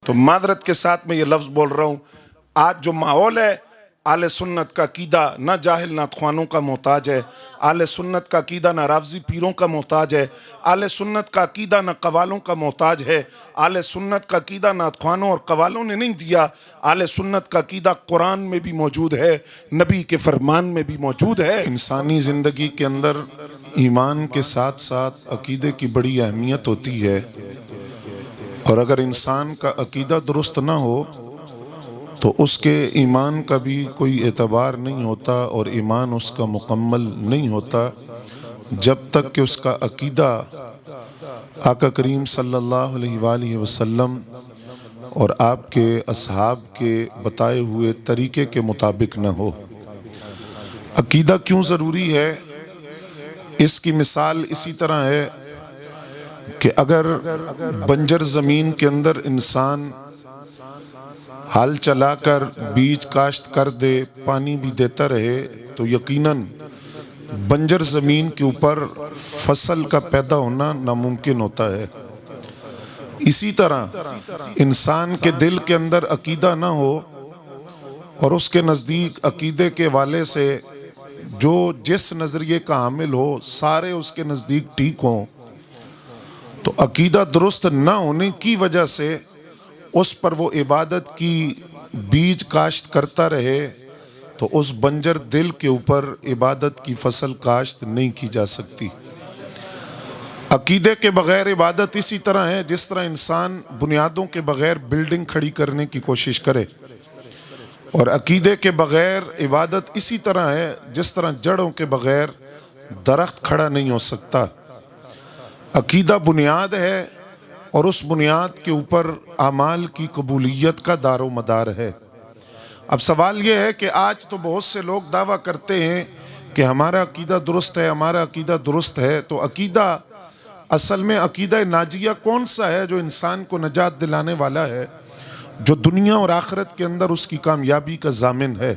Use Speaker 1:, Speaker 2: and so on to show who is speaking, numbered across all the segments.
Speaker 1: تو معذرت کے ساتھ میں یہ لفظ بول رہا ہوں، آج جو ماحول ہے، اہل سنت کا عقیدہ نہ جاہل نعت خوانوں کا محتاج ہے، اہل سنت کا عقیدہ نہ رافضی پیروں کا محتاج ہے، اہل سنت کا عقیدہ نہ قوالوں کا محتاج ہے، اہل سنت کا عقیدہ نعت خوانوں اور قوالوں نے نہیں دیا، اہل سنت کا عقیدہ قرآن میں بھی موجود ہے، نبی کے فرمان میں بھی موجود ہے۔ انسانی زندگی کے اندر ایمان کے ساتھ ساتھ عقیدے کی بڑی اہمیت ہوتی ہے، اور اگر انسان کا عقیدہ درست نہ ہو تو اس کے ایمان کا بھی کوئی اعتبار نہیں ہوتا، اور ایمان اس کا مکمل نہیں ہوتا جب تک کہ اس کا عقیدہ آقا کریم صلی اللہ علیہ وآلہ وسلم اور آپ کے اصحاب کے بتائے ہوئے طریقے کے مطابق نہ ہو۔ عقیدہ کیوں ضروری ہے؟ اس کی مثال اسی طرح ہے کہ اگر بنجر زمین کے اندر انسان ہل چلا کر بیج کاشت کر دے، پانی بھی دیتا رہے، تو یقیناً بنجر زمین کے اوپر فصل کا پیدا ہونا ناممکن ہوتا ہے۔ اسی طرح انسان کے دل کے اندر عقیدہ نہ ہو اور اس کے نزدیک عقیدے کے والے سے جو جس نظریے کا حامل ہو سارے اس کے نزدیک ٹھیک ہوں، تو عقیدہ درست نہ ہونے کی وجہ سے اس پر وہ عبادت کی بیج کاشت کرتا رہے تو اس بنجر دل کے اوپر عبادت کی فصل کاشت نہیں کی جا سکتی۔ عقیدے کے بغیر عبادت اسی طرح ہے جس طرح انسان بنیادوں کے بغیر بلڈنگ کھڑی کرنے کی کوشش کرے، اور عقیدے کے بغیر عبادت اسی طرح ہے جس طرح جڑوں کے بغیر درخت کھڑا نہیں ہو سکتا۔ عقیدہ بنیاد ہے، اور اس بنیاد کے اوپر اعمال کی قبولیت کا دار و مدار ہے۔ اب سوال یہ ہے کہ آج تو بہت سے لوگ دعویٰ کرتے ہیں کہ ہمارا عقیدہ درست ہے، ہمارا عقیدہ درست ہے، تو عقیدہ اصل میں عقیدہ ناجیہ کون سا ہے جو انسان کو نجات دلانے والا ہے، جو دنیا اور آخرت کے اندر اس کی کامیابی کا ضامن ہے؟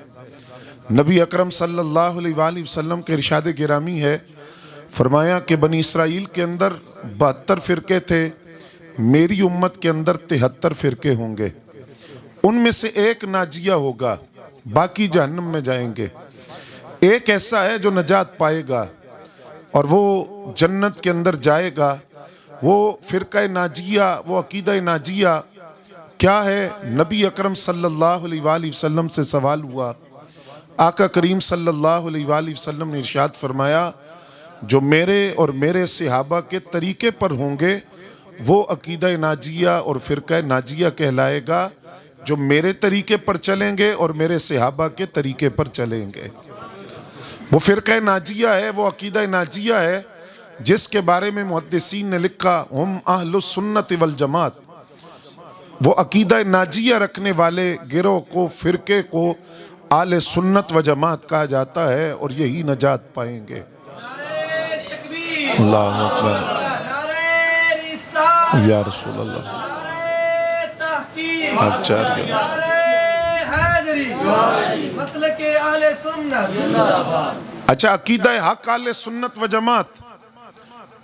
Speaker 1: نبی اکرم صلی اللہ علیہ وآلہ وسلم کے ارشاد گرامی ہے، فرمایا کہ بنی اسرائیل کے اندر 72 فرقے تھے، میری امت کے اندر 73 فرقے ہوں گے، ان میں سے ایک ناجیہ ہوگا، باقی جہنم میں جائیں گے۔ ایک ایسا ہے جو نجات پائے گا اور وہ جنت کے اندر جائے گا۔ وہ فرقہ ناجیہ، وہ عقیدہ ناجیہ کیا ہے؟ نبی اکرم صلی اللہ علیہ وآلہ وسلم سے سوال ہوا، آقا کریم صلی اللہ علیہ وآلہ وسلم نے ارشاد فرمایا، جو میرے اور میرے صحابہ کے طریقے پر ہوں گے وہ عقیدہ ناجیہ اور فرقہ ناجیہ کہلائے گا، جو میرے طریقے پر چلیں گے اور میرے صحابہ کے طریقے پر چلیں گے۔ وہ فرقہ ناجیہ ہے، وہ عقیدہ ناجیہ ہے جس کے بارے میں محدثین نے لکھا، ہم اہل السنت والجماعت۔ وہ عقیدہ ناجیہ رکھنے والے گروہ کو، فرقے کو اہل سنت و جماعت کہا جاتا ہے، اور یہی نجات پائیں گے۔ اللہ اکبر یا رسول اللہ۔ اچھا، عقیدہ حق اہل سنت و جماعت،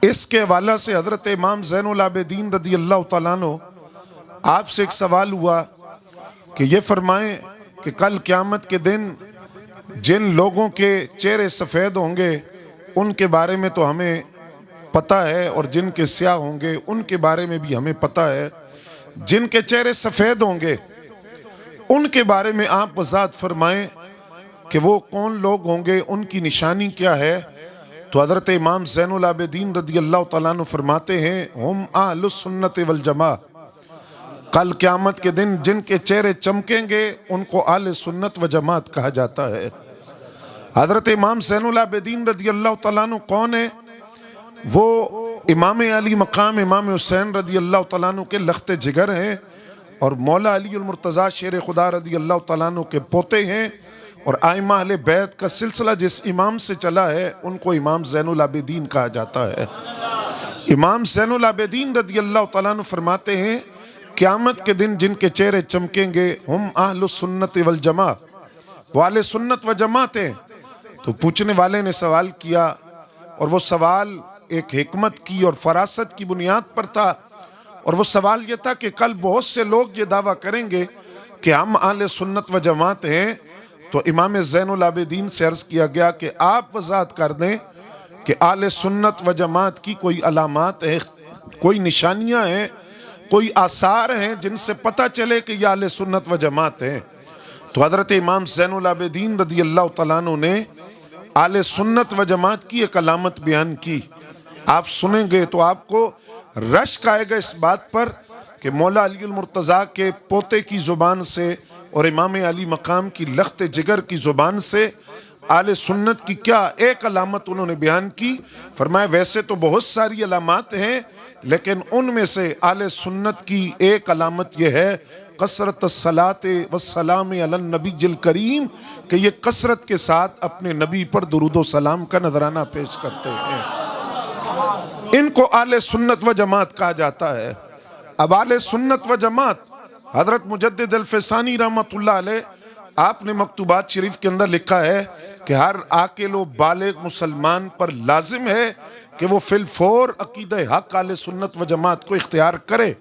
Speaker 1: اس کے حوالہ سے حضرت امام زین العابدین رضی اللہ تعالیٰ عنہ آپ سے ایک سوال ہوا کہ یہ فرمائیں کہ کل قیامت کے دن جن لوگوں کے چہرے سفید ہوں گے ان کے بارے میں تو ہمیں پتہ ہے، اور جن کے سیاہ ہوں گے ان کے بارے میں بھی ہمیں پتہ ہے۔ جن کے چہرے سفید ہوں گے ان کے بارے میں آپ وضاحت فرمائیں کہ وہ کون لوگ ہوں گے، ان کی نشانی کیا ہے؟ تو حضرت امام زین العابدین رضی اللہ تعالیٰ عنہ فرماتے ہیں، ہم اہل السنت والجماعت۔ کل قیامت کے دن جن کے چہرے چمکیں گے ان کو اہل سنت و جماعت کہا جاتا ہے۔ حضرت امام زین العابدین رضی اللہ تعالیٰ عنہ کون ہے؟ وہ امام علی مقام امام حسین رضی اللہ تعالیٰ عنہ کے لخت جگر ہیں، اور مولا علی المرتضیٰ شیر خدا رضی اللہ تعالیٰ عنہ کے پوتے ہیں، اور ائمہ اہل بیت کا سلسلہ جس امام سے چلا ہے ان کو امام زین العابدین کہا جاتا ہے۔ امام زین العابدین رضی اللہ تعالیٰ عنہ فرماتے ہیں، قیامت کے دن جن کے چہرے چمکیں گے ہم اہل السنت والجماعت، وہ اہل سنت و جماعت ہیں۔ تو پوچھنے والے نے سوال کیا، اور وہ سوال ایک حکمت کی اور فراست کی بنیاد پر تھا۔ اور وہ سوال یہ تھا کہ کل بہت سے لوگ یہ دعویٰ کریں گے کہ ہم اہل سنت و جماعت ہیں، تو امام زین العابدین سے عرض کیا گیا کہ آپ وضاحت کر دیں کہ اہل سنت و جماعت کی کوئی علامات ہیں، کوئی نشانیاں ہیں، کوئی آثار ہیں جن سے پتہ چلے کہ یہ اہل سنت و جماعت ہیں۔ تو حضرت امام زین العابدین رضی اللہ تعالیٰ عنہ نے اہل سنت و جماعت کی ایک علامت بیان کی۔ آپ سنیں گے تو آپ کو رشک آئے گا اس بات پر کہ مولا علی المرتضیٰ کے پوتے کی زبان سے اور امام علی مقام کی لخت جگر کی زبان سے اہل سنت کی کیا ایک علامت انہوں نے بیان کی۔ فرمایا ویسے تو بہت ساری علامات ہیں، لیکن ان میں سے اہل سنت کی ایک علامت یہ ہے کثرت الصلاۃ والسلام علی النبی الکریم، کہ یہ کثرت کے ساتھ اپنے نبی پر درود و سلام کا نذرانہ پیش کرتے ہیں۔ ان کو اہل سنت و جماعت کہا جاتا ہے۔ اب اہل سنت و جماعت حضرت مجدد الفسانی رحمۃ اللہ علیہ، آپ نے مکتوبات شریف کے اندر لکھا ہے کہ ہر عاقل و بالغ مسلمان پر لازم ہے کہ وہ فی الفور عقیدہ حق اہل سنت و جماعت کو اختیار کرے۔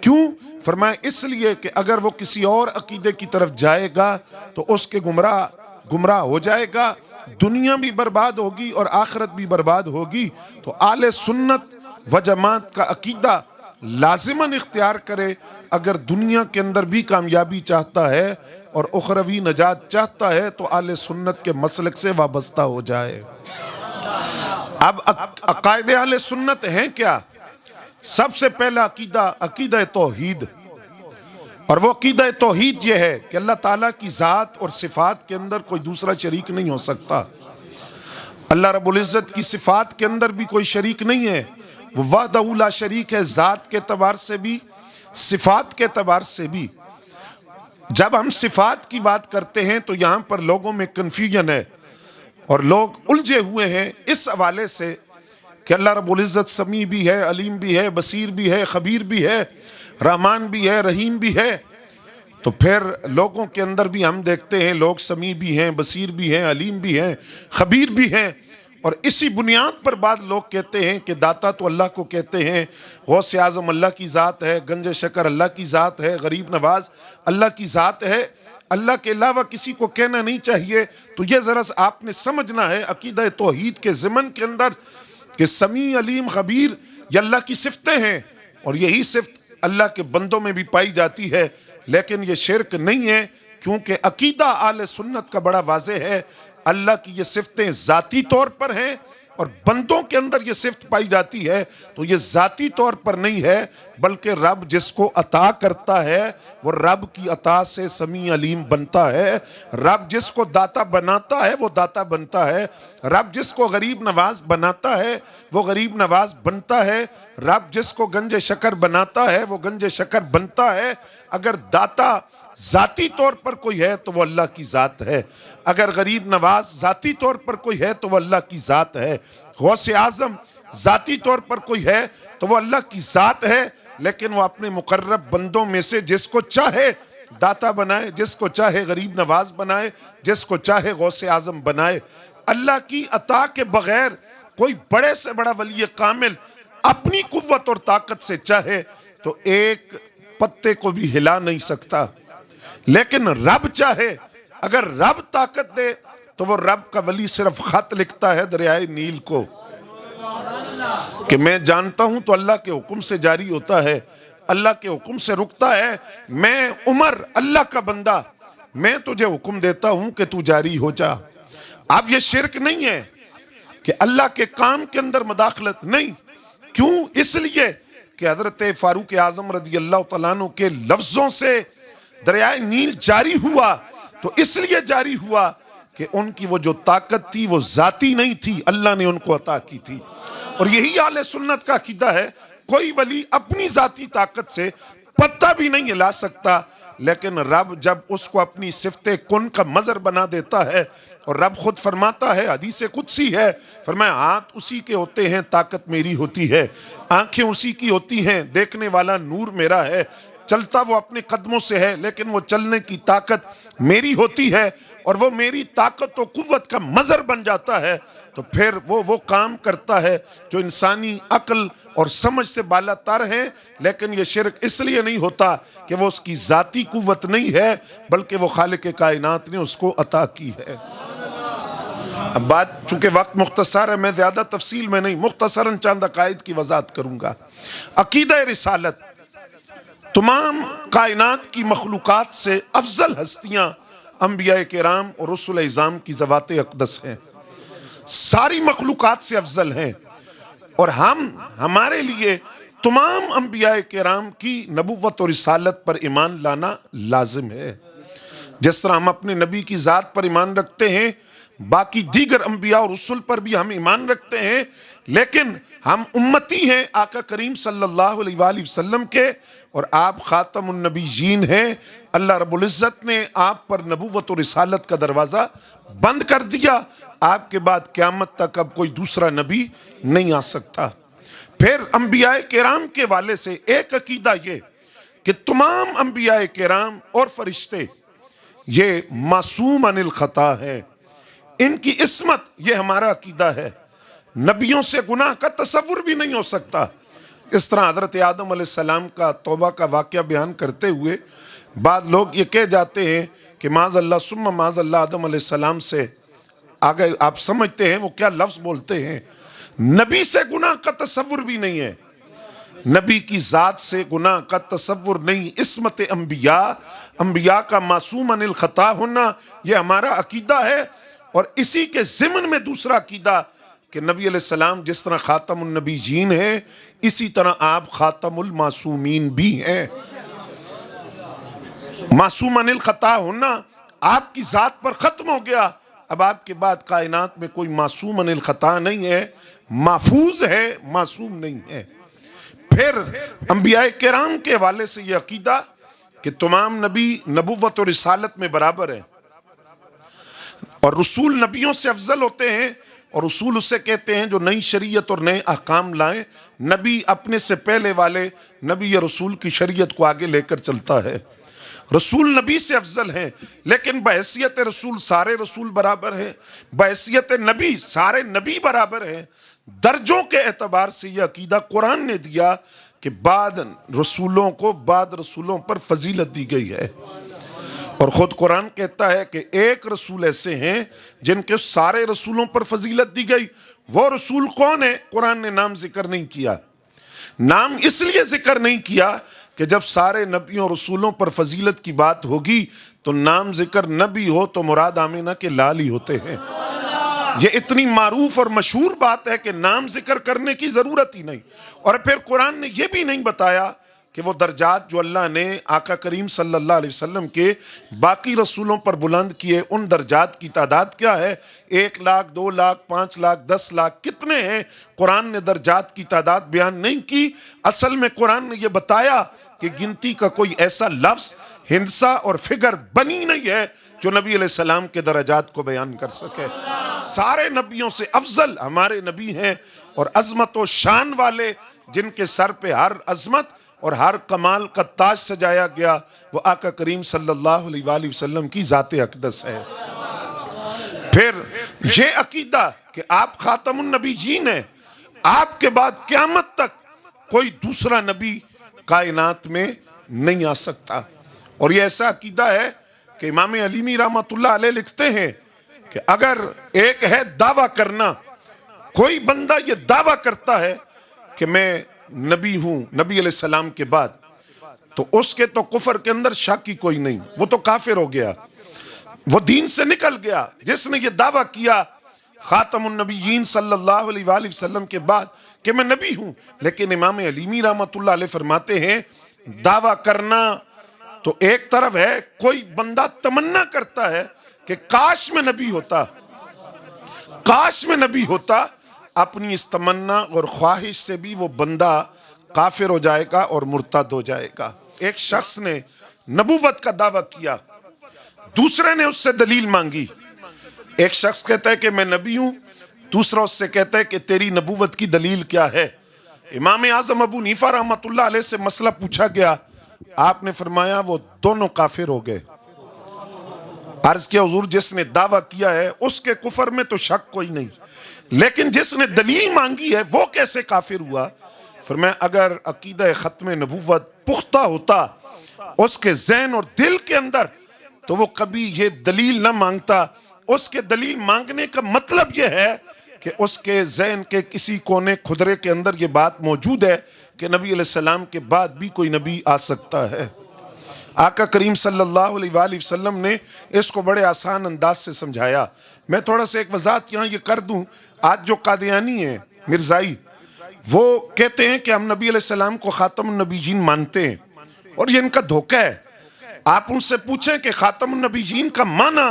Speaker 1: کیوں؟ فرمایا اس لیے کہ اگر وہ کسی اور عقیدے کی طرف جائے گا تو اس کے گمراہ ہو جائے گا، دنیا بھی برباد ہوگی اور آخرت بھی برباد ہوگی۔ تو اہل سنت و جماعت کا عقیدہ لازماً اختیار کرے اگر دنیا کے اندر بھی کامیابی چاہتا ہے اور اخروی نجات چاہتا ہے، تو اہل سنت کے مسلک سے وابستہ ہو جائے۔ اب عقائد اہل سنت ہیں کیا؟ سب سے پہلا عقیدہ توحید، اور وہ عقیدہ توحید یہ ہے کہ اللہ تعالیٰ کی ذات اور صفات کے اندر کوئی دوسرا شریک نہیں ہو سکتا۔ اللہ رب العزت کی صفات کے اندر بھی کوئی شریک نہیں ہے، وہ وحدہ لا شریک ہے، ذات کے اعتبار سے بھی صفات کے اعتبار سے بھی۔ جب ہم صفات کی بات کرتے ہیں تو یہاں پر لوگوں میں کنفیوژن ہے اور لوگ الجھے ہوئے ہیں اس حوالے سے کہ اللہ رب العزت سمیع بھی ہے، علیم بھی ہے، بصیر بھی ہے، خبیر بھی ہے، رحمان بھی ہے، رحیم بھی ہے۔ تو پھر لوگوں کے اندر بھی ہم دیکھتے ہیں لوگ سمیع بھی ہیں، بصیر بھی ہیں، علیم بھی ہیں، خبیر بھی ہیں، اور اسی بنیاد پر بعض لوگ کہتے ہیں کہ داتا تو اللہ کو کہتے ہیں، غوث اعظم اللہ کی ذات ہے، گنج شکر اللہ کی ذات ہے، غریب نواز اللہ کی ذات ہے، اللہ کے علاوہ کسی کو کہنا نہیں چاہیے۔ تو یہ ذرا آپ نے سمجھنا ہے عقیدہ توحید کے ضمن کے اندر کہ سمیع، علیم، خبیر یہ اللہ کی صفتیں ہیں، اور یہی صفت اللہ کے بندوں میں بھی پائی جاتی ہے، لیکن یہ شرک نہیں ہے، کیونکہ عقیدہ اہل سنت کا بڑا واضح ہے۔ اللہ کی یہ صفتیں ذاتی طور پر ہیں اور بندوں کے اندر یہ صفت پائی جاتی ہے، تو یہ ذاتی طور پر نہیں ہے، بلکہ رب جس کو عطا کرتا ہے وہ رب کی عطا سے سمیع علیم بنتا ہے، رب جس کو داتا بناتا ہے وہ داتا بنتا ہے، رب جس کو غریب نواز بناتا ہے وہ غریب نواز بنتا ہے، رب جس کو گنج شکر بناتا ہے وہ گنج شکر بنتا ہے۔ اگر داتا ذاتی طور پر کوئی ہے تو وہ اللہ کی ذات ہے، اگر غریب نواز ذاتی طور پر کوئی ہے تو وہ اللہ کی ذات ہے، غوث اعظم ذاتی طور پر کوئی ہے تو وہ اللہ کی ذات ہے، لیکن وہ اپنے مقرب بندوں میں سے جس کو چاہے داتا بنائے، جس کو چاہے غریب نواز بنائے، جس کو چاہے غوث اعظم بنائے۔ اللہ کی عطا کے بغیر کوئی بڑے سے بڑا ولی کامل اپنی قوت اور طاقت سے چاہے تو ایک پتے کو بھی ہلا نہیں سکتا، لیکن رب چاہے، اگر رب طاقت دے تو وہ رب کا ولی صرف خط لکھتا ہے دریائے نیل کو کہ میں جانتا ہوں، تو اللہ کے حکم سے جاری ہوتا ہے، اللہ کے حکم سے رکتا ہے۔ میں عمر اللہ کا بندہ، میں تجھے حکم دیتا ہوں کہ تو جاری ہو جا۔ اب یہ شرک نہیں ہے کہ اللہ کے کام کے اندر مداخلت نہیں، کیوں؟ اس لیے کہ حضرت فاروق اعظم رضی اللہ تعالیٰ عنہ کے لفظوں سے دریائے نیل جاری ہوا، تو اس لیے جاری ہوا کہ ان کی وہ جو طاقت تھی وہ ذاتی نہیں تھی، اللہ نے ان کو عطا کی تھی۔ اور یہی اہل سنت کا عقیدہ ہے، کوئی ولی اپنی ذاتی طاقت سے پتہ بھی نہیں ہلا سکتا، لیکن رب جب اس کو اپنی صفت کن کا مظہر بنا دیتا ہے، اور رب خود فرماتا ہے، حدیث قدسی ہے، فرمایا ہاتھ اسی کے ہوتے ہیں، طاقت میری ہوتی ہے، آنکھیں اسی کی ہوتی ہیں، دیکھنے والا نور میرا ہے، چلتا وہ اپنے قدموں سے ہے، لیکن وہ چلنے کی طاقت میری ہوتی ہے، اور وہ میری طاقت و قوت کا مظہر بن جاتا ہے، تو پھر وہ کام کرتا ہے جو انسانی عقل اور سمجھ سے بالا تر ہے۔ لیکن یہ شرک اس لیے نہیں ہوتا کہ وہ اس کی ذاتی قوت نہیں ہے، بلکہ وہ خالق کائنات نے اس کو عطا کی ہے۔ اب بات چونکہ وقت مختصر ہے، میں زیادہ تفصیل میں نہیں، مختصراً چند عقائد کی وضاحت کروں گا۔ عقیدہ رسالت، تمام کائنات کی مخلوقات سے افضل ہستیاں انبیاء کرام اور رسل اعظام کی ذوات اقدس ہیں، ساری مخلوقات سے افضل ہیں، اور ہمارے لیے تمام انبیاء کرام کی نبوت اور رسالت پر ایمان لانا لازم ہے۔ جس طرح ہم اپنے نبی کی ذات پر ایمان رکھتے ہیں، باقی دیگر انبیاء اور رسل پر بھی ہم ایمان رکھتے ہیں، لیکن ہم امتی ہیں آقا کریم صلی اللہ علیہ وآلہ وسلم کے، اور آپ خاتم النبیین ہیں۔ اللہ رب العزت نے آپ پر نبوت و رسالت کا دروازہ بند کر دیا، آپ کے بعد قیامت تک اب کوئی دوسرا نبی نہیں آ سکتا۔ پھر انبیاء کرام کے والے سے ایک عقیدہ یہ کہ تمام انبیاء کرام اور فرشتے یہ معصوم عن الخطا ہے، ان کی عصمت، یہ ہمارا عقیدہ ہے۔ نبیوں سے گناہ کا تصور بھی نہیں ہو سکتا۔ اس طرح حضرت آدم علیہ السلام کا توبہ کا واقعہ بیان کرتے ہوئے بعض لوگ یہ کہہ جاتے ہیں کہ معاذ اللہ ثم معاذ اللہ، آدم علیہ السلام سے آگے آپ سمجھتے ہیں وہ کیا لفظ بولتے ہیں۔ نبی سے گناہ کا تصور بھی نہیں ہے، نبی کی ذات سے گناہ کا تصور نہیں۔ عصمت انبیاء کا معصوم عن الخطا ہونا، یہ ہمارا عقیدہ ہے۔ اور اسی کے ضمن میں دوسرا عقیدہ کہ نبی علیہ السلام جس طرح خاتم النبیین ہیں، اسی طرح آپ خاتم المعصومین بھی ہیں۔ معصوم عن الخطا ہونا آپ کی ذات پر ختم ہو گیا، اب آپ کے بعد کائنات میں کوئی معصوم عن الخطا نہیں ہے، محفوظ ہے، معصوم نہیں ہے۔ پھر انبیاء کرام کے حوالے سے یہ عقیدہ کہ تمام نبی نبوت اور رسالت میں برابر ہیں، اور رسول نبیوں سے افضل ہوتے ہیں، اور رسول اسے کہتے ہیں جو نئی شریعت اور نئے احکام لائیں۔ نبی اپنے سے پہلے والے نبی یا رسول کی شریعت کو آگے لے کر چلتا ہے۔ رسول نبی سے افضل ہیں، لیکن بحیثیت رسول سارے رسول برابر ہیں، بحیثیت نبی سارے نبی برابر ہیں۔ درجوں کے اعتبار سے یہ عقیدہ قرآن نے دیا کہ بعد رسولوں کو بعد رسولوں پر فضیلت دی گئی ہے، اور خود قرآن کہتا ہے کہ ایک رسول ایسے ہیں جن کے سارے رسولوں پر فضیلت دی گئی۔ وہ رسول کون ہے؟ قرآن نے نام ذکر نہیں کیا۔ نام اس لیے ذکر نہیں کیا کہ جب سارے نبیوں رسولوں پر فضیلت کی بات ہوگی تو نام ذکر نبی ہو تو مراد آمینہ کے لال ہی ہوتے ہیں۔ یہ اتنی معروف اور مشہور بات ہے کہ نام ذکر کرنے کی ضرورت ہی نہیں۔ اور پھر قرآن نے یہ بھی نہیں بتایا کہ وہ درجات جو اللہ نے آقا کریم صلی اللہ علیہ وسلم کے باقی رسولوں پر بلند کیے، ان درجات کی تعداد کیا ہے؟ 1 لاکھ 2 لاکھ 5 لاکھ 10 لاکھ کتنے ہیں؟ قرآن نے درجات کی تعداد بیان نہیں کی۔ اصل میں قرآن نے یہ بتایا کہ گنتی کا کوئی ایسا لفظ، ہندسہ اور فگر بنی نہیں ہے جو نبی علیہ السلام کے درجات کو بیان کر سکے۔ سارے نبیوں سے افضل ہمارے نبی ہیں، اور عظمت و شان والے جن کے سر پہ ہر عظمت اور ہر کمال کا تاج سجایا گیا، وہ آقا کریم صلی اللہ علیہ وآلہ وسلم کی ذات اقدس ہے۔ پھر یہ عقیدہ کہ آپ خاتم النبیین ہیں، آپ کے بعد قیامت تک کوئی دوسرا نبی کائنات میں نہیں آ سکتا۔ اور یہ ایسا عقیدہ ہے کہ امام علیمی رحمۃ اللہ علیہ لکھتے ہیں کہ اگر ایک ہے دعویٰ کرنا، کوئی بندہ یہ دعویٰ کرتا ہے کہ میں نبی ہوں نبی علیہ السلام کے بعد، تو اس کے تو کفر کے اندر شک ہی کوئی نہیں، وہ تو کافر ہو گیا، وہ دین سے نکل گیا۔ جس نے یہ دعویٰ کیا خاتم النبیین صلی اللہ علیہ وآلہ وسلم کے بعد کہ میں نبی ہوں، لیکن امام علیمی رحمۃ اللہ علیہ فرماتے ہیں دعویٰ کرنا تو ایک طرف ہے، کوئی بندہ تمنا کرتا ہے کہ کاش میں نبی ہوتا، کاش میں نبی ہوتا، اپنی اس تمنا اور خواہش سے بھی وہ بندہ کافر ہو جائے گا اور مرتد ہو جائے گا۔ ایک شخص نے نبوت کا دعویٰ کیا، دوسرے نے اس سے دلیل مانگی۔ ایک شخص کہتا ہے کہ میں نبی ہوں، دوسرا اس سے کہتا ہے کہ تیری نبوت کی دلیل کیا ہے؟ امام اعظم ابو حنیفہ رحمۃ اللہ علیہ سے مسئلہ پوچھا گیا، آپ نے فرمایا وہ دونوں کافر ہو گئے۔ عرض کیا حضور جس نے دعویٰ کیا ہے اس کے کفر میں تو شک کوئی نہیں، لیکن جس نے دلیل مانگی ہے وہ کیسے کافر ہوا؟ فرمایا اگر عقیدہ ختم نبوت پختہ ہوتا اس کے ذہن اور دل کے اندر تو وہ کبھی یہ دلیل نہ مانگتا۔ اس کے دلیل مانگنے کا مطلب یہ ہے کہ اس کے ذہن کے کسی کونے خدرے کے اندر یہ بات موجود ہے کہ نبی علیہ السلام کے بعد بھی کوئی نبی آ سکتا ہے۔ آقا کریم صلی اللہ علیہ وآلہ وسلم نے اس کو بڑے آسان انداز سے سمجھایا۔ میں تھوڑا سا ایک وضاحت یہاں یہ کر دوں، آج جو قادیانی ہیں مرزائی وہ کہتے ہیں کہ ہم نبی علیہ السلام کو خاتم النبیین مانتے ہیں، اور یہ ان کا دھوکہ ہے۔ آپ ان سے پوچھیں کہ خاتم النبیین کا معنی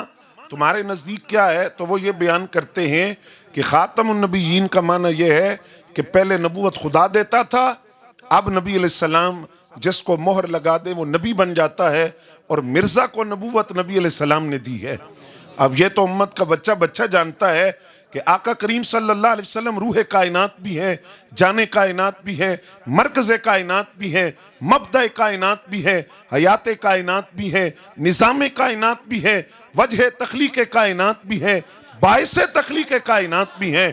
Speaker 1: تمہارے نزدیک کیا ہے، تو وہ یہ بیان کرتے ہیں کہ خاتم النبیین کا معنی یہ ہے کہ پہلے نبوت خدا دیتا تھا، اب نبی علیہ السلام جس کو مہر لگا دے وہ نبی بن جاتا ہے، اور مرزا کو نبوت نبی علیہ السلام نے دی ہے۔ اب یہ تو امت کا بچہ بچہ جانتا ہے کہ آقا کریم صلی اللہ علیہ وسلم روح کائنات بھی ہیں، جان کائنات بھی ہیں، مرکز کائنات بھی ہیں، مبدأ کائنات بھی ہیں، حیات کائنات بھی ہیں، نظام کائنات بھی ہیں، وجہ تخلیق کائنات بھی ہیں، باعث تخلیق کائنات بھی ہیں۔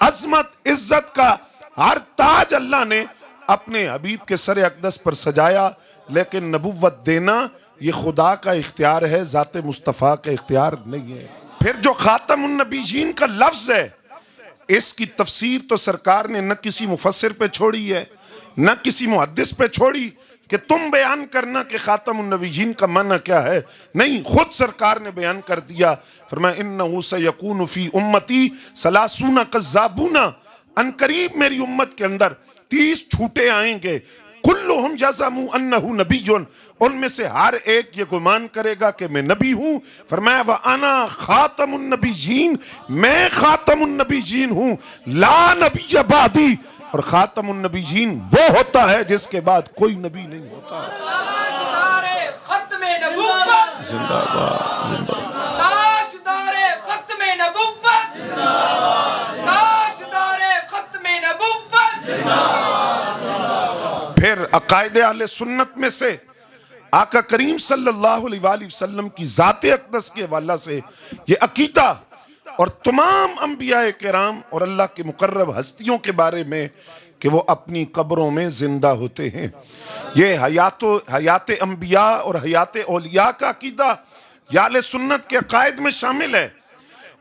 Speaker 1: عظمت عزت کا ہر تاج اللہ نے اپنے حبیب کے سر اقدس پر سجایا، لیکن نبوت دینا یہ خدا کا اختیار ہے، ذات مصطفیٰ کا اختیار نہیں ہے۔ پھر جو خاتم النبیین کا لفظ ہے اس کی تفسیر تو سرکار نے نہ کسی مفسر پہ چھوڑی ہے نہ کسی محدث پہ چھوڑی کہ تم بیان کرنا کہ خاتم النبیین کا معنی کیا ہے، نہیں، خود سرکار نے بیان کر دیا۔ فرمایا انہو سیکون فی امتی 30 کذابون، ان قریب میری امت کے اندر 30 جھوٹے آئیں گے، کلہم یزعموا انہ نبی، ان میں سے ہر ایک یہ گمان کرے گا کہ میں نبی ہوں۔ فرمایا وانا خاتم النبیین، میں خاتم النبیین ہوں، لا نبی بعدی، اور خاتم النبیین وہ ہوتا ہے جس کے بعد کوئی نبی نہیں ہوتا۔
Speaker 2: تاجدار ختم نبوت
Speaker 1: زندہ باد، زندہ باد۔
Speaker 2: تاجدار ختم نبوت، تاجدار ختم نبوت۔
Speaker 1: پھر عقائد اہل سنت میں سے آقا کریم صلی اللہ علیہ وآلہ وسلم کی ذات اقدس کے حوالہ سے یہ عقیدہ، اور تمام انبیاء کرام اور اللہ کے مقرب ہستیوں کے بارے میں کہ وہ اپنی قبروں میں زندہ ہوتے ہیں، یہ حیات انبیاء اور حیات اولیاء کا عقیدہ یا اہل سنت کے عقائد میں شامل ہے۔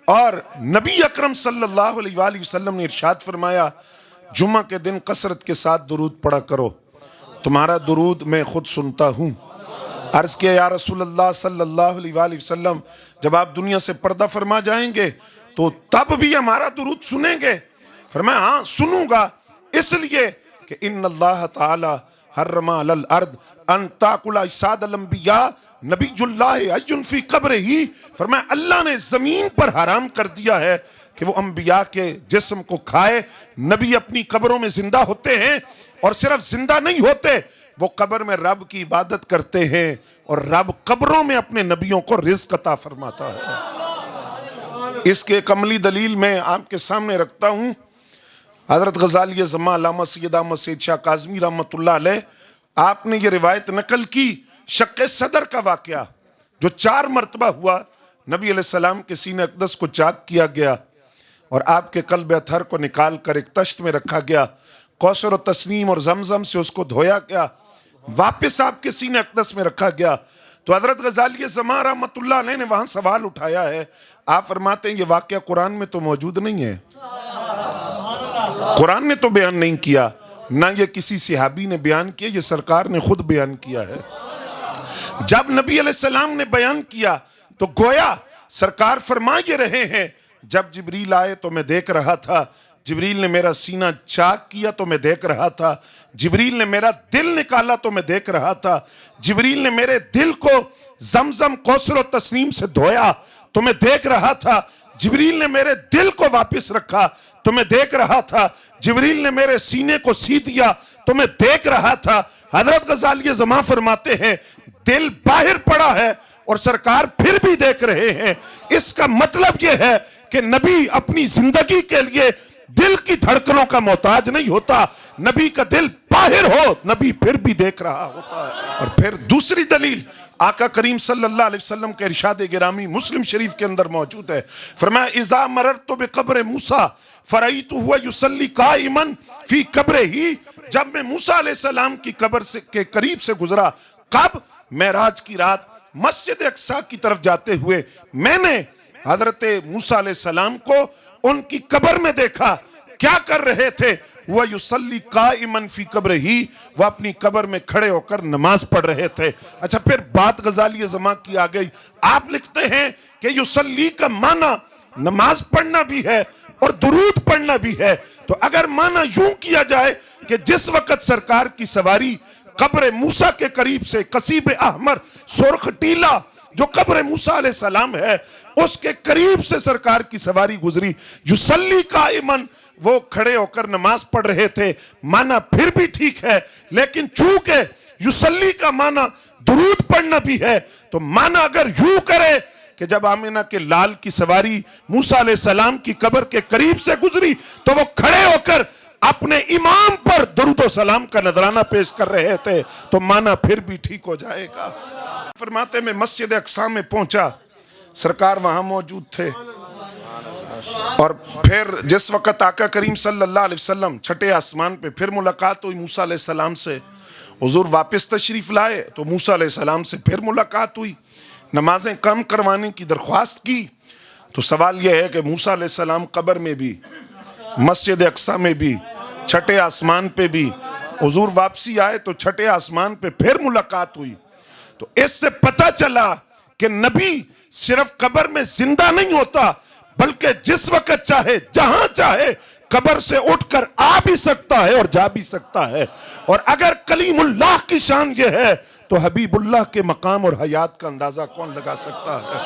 Speaker 1: اور نبی اکرم صلی اللہ علیہ وآلہ وسلم نے ارشاد فرمایا جمعہ کے دن کثرت کے ساتھ درود پڑھا کرو، تمہارا درود میں خود سنتا ہوں۔ عرض کیا یا رسول اللہ صلی اللہ علیہ وآلہ وسلم جب آپ دنیا سے پردہ فرما جائیں گے تو تب بھی ہمارا درود سنیں گے؟ فرمایا ہاں سنوں گا، اس لیے کہ ان اللہ تعالی حرم علی الارض ان تاکل اجساد الانبیاء نبی اللہ حی فی قبرہ، فرمایا اللہ نے زمین پر حرام کر دیا ہے کہ وہ انبیاء کے جسم کو کھائے۔ نبی اپنی قبروں میں زندہ ہوتے ہیں، اور صرف زندہ نہیں ہوتے، وہ قبر میں رب کی عبادت کرتے ہیں، اور رب قبروں میں اپنے نبیوں کو رزق عطا فرماتا ہے۔ اس کے ایک عملی دلیل میں آپ کے سامنے رکھتا ہوں۔ حضرت غزالی زماں علامہ سید احمد سید شاہ کاظمی رحمۃ اللہ علیہ، آپ نے یہ روایت نقل کی شق صدر کا واقعہ جو 4 مرتبہ ہوا۔ نبی علیہ السلام کے سینہ اقدس کو چاک کیا گیا اور آپ کے قلب اطہر کو نکال کر ایک تشت میں رکھا گیا، کوثر و تسنیم اور زمزم سے اس کو دھویا گیا، واپس آپ کے سینہ اقدس میں رکھا گیا۔ تو حضرت غزالی زماں رحمۃ اللہ علیہ نے وہاں سوال اٹھایا ہے، آپ فرماتے ہیں یہ واقعہ قرآن میں تو موجود نہیں ہے، قرآن نے تو بیان نہیں کیا، نہ یہ کسی صحابی نے بیان کیا، یہ سرکار نے خود بیان کیا ہے۔ جب نبی علیہ السلام نے بیان کیا تو گویا سرکار فرما یہ رہے ہیں جب جبریل آئے تو میں دیکھ رہا تھا، جبریل نے میرا سینہ چاک کیا تو میں دیکھ رہا تھا، جبریل نے میرا دل نکالا تو میں دیکھ رہا تھا، جبریل نے میرے دل کو زمزم کوثر و تسنیم سے دھویا تو میں دیکھ رہا تھا، جبریل نے میرے دل کو واپس رکھا تو میں دیکھ رہا تھا، جبریل نے میرے سینے کو سی دیا تو میں دیکھ رہا تھا۔ حضرت غزالی زماں فرماتے ہیں دل باہر پڑا ہے اور سرکار پھر بھی دیکھ رہے ہیں۔ اس کا مطلب یہ ہے کہ نبی اپنی زندگی کے لیے دل کی دھڑکنوں کا محتاج نہیں ہوتا، نبی کا دل ظاہر ہو نبی پھر بھی دیکھ رہا ہوتا ہے۔ اور پھر دوسری دلیل آقا کریم صلی اللہ علیہ وسلم کے ارشاد گرامی مسلم شریف کے اندر موجود ہے، فرمایا اذا مررت بقبر موسیٰ فرأیتہ یصلی قائما فی قبرہ، جب میں موسیٰ علیہ السلام کی قبر کے قریب سے گزرا، کب؟ معراج کی رات مسجد اقصیٰ کی طرف جاتے ہوئے میں نے حضرت موسیٰ علیہ السلام کو ان کی قبر میں دیکھا، کیا کر رہے تھے؟ وہ یصلی قائما فی قبرہ، وہ اپنی قبر میں کھڑے ہو کر نماز پڑھ رہے تھے۔ اچھا پھر بات غزالی زماں کی آ گئی، آپ لکھتے ہیں کہ یصلی کا معنی نماز پڑھنا بھی ہے اور درود پڑھنا بھی ہے، تو اگر معنی یوں کیا جائے کہ جس وقت سرکار کی سواری قبر موسیٰ کے قریب سے قصیب احمر سرخ ٹیلا جو قبر موسیٰ علیہ السلام ہے اس کے قریب سے سرکار کی سواری گزری، یصلی قائماً وہ کھڑے ہو کر نماز پڑھ رہے تھے، معنی پھر بھی ٹھیک ہے، لیکن چونکہ یصلی کا معنی درود پڑھنا بھی ہے تو معنی اگر یوں کرے کہ جب آمینہ کے لال کی سواری موسیٰ علیہ السلام کی قبر کے قریب سے گزری تو وہ کھڑے ہو کر اپنے امام پر درود و سلام کا نذرانہ پیش کر رہے تھے، تو معنی پھر بھی ٹھیک ہو جائے گا۔ فرماتے میں مسجد اقصیٰ میں پہنچا، سرکار وہاں موجود تھے، اور پھر جس وقت آقا کریم صلی اللہ علیہ وسلم چھٹے آسمان پہ پھر ملاقات ہوئی موسیٰ علیہ السلام سے، حضور واپس تشریف لائے تو موسیٰ علیہ السلام سے پھر ملاقات ہوئی، نمازیں کم کروانے کی درخواست کی، تو سوال یہ ہے کہ موسیٰ علیہ السلام قبر میں بھی، مسجد اقصیٰ میں بھی، چھٹے آسمان پہ بھی، حضور واپسی آئے تو چھٹے آسمان پہ پھر ملاقات ہوئی، تو اس سے پتہ چلا کہ نبی صرف قبر میں زندہ نہیں ہوتا بلکہ جس وقت چاہے جہاں چاہے قبر سے اٹھ کر آ بھی سکتا ہے اور جا بھی سکتا ہے، اور اگر کلیم اللہ کی شان یہ ہے تو حبیب اللہ کے مقام اور حیات کا اندازہ کون لگا سکتا ہے؟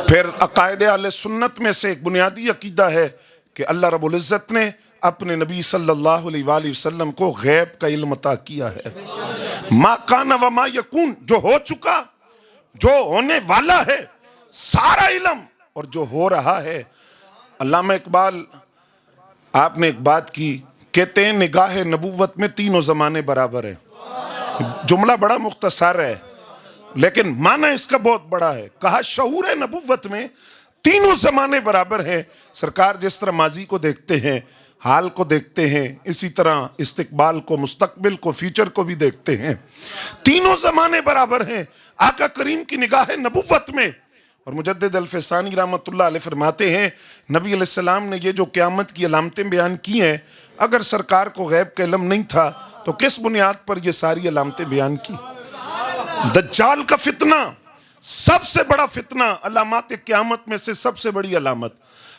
Speaker 1: پھر عقائد اہل سنت میں سے ایک بنیادی عقیدہ ہے کہ اللہ رب العزت نے اپنے نبی صلی اللہ علیہ وآلہ وسلم کو غیب کا علم عطا کیا ہے، ما کان و ما یکون، جو ہو چکا، جو ہونے والا ہے، سارا علم، اور جو ہو رہا ہے۔ علامہ اقبال آپ نے ایک بات کی، کہتے ہیں نگاہ نبوت میں تینوں زمانے برابر ہیں۔ جملہ بڑا مختصر ہے لیکن معنی اس کا بہت بڑا ہے، کہا شعور نبوت میں تینوں زمانے برابر ہیں۔ سرکار جس طرح ماضی کو دیکھتے ہیں، حال کو دیکھتے ہیں، اسی طرح استقبال کو، مستقبل کو، فیوچر کو بھی دیکھتے ہیں، تینوں زمانے برابر ہیں آقا کریم کی نگاہ نبوت میں۔ اور مجدد الفسانی رحمت اللہ علیہ فرماتے ہیں نبی علیہ السلام نے یہ جو قیامت کی علامتیں بیان کی ہیں، اگر سرکار کو غیب کا علم نہیں تھا تو کس بنیاد پر یہ ساری علامتیں بیان کی؟ دجال کا فتنہ سب سے بڑا فتنہ، علامات قیامت میں سے سب سے بڑی علامت،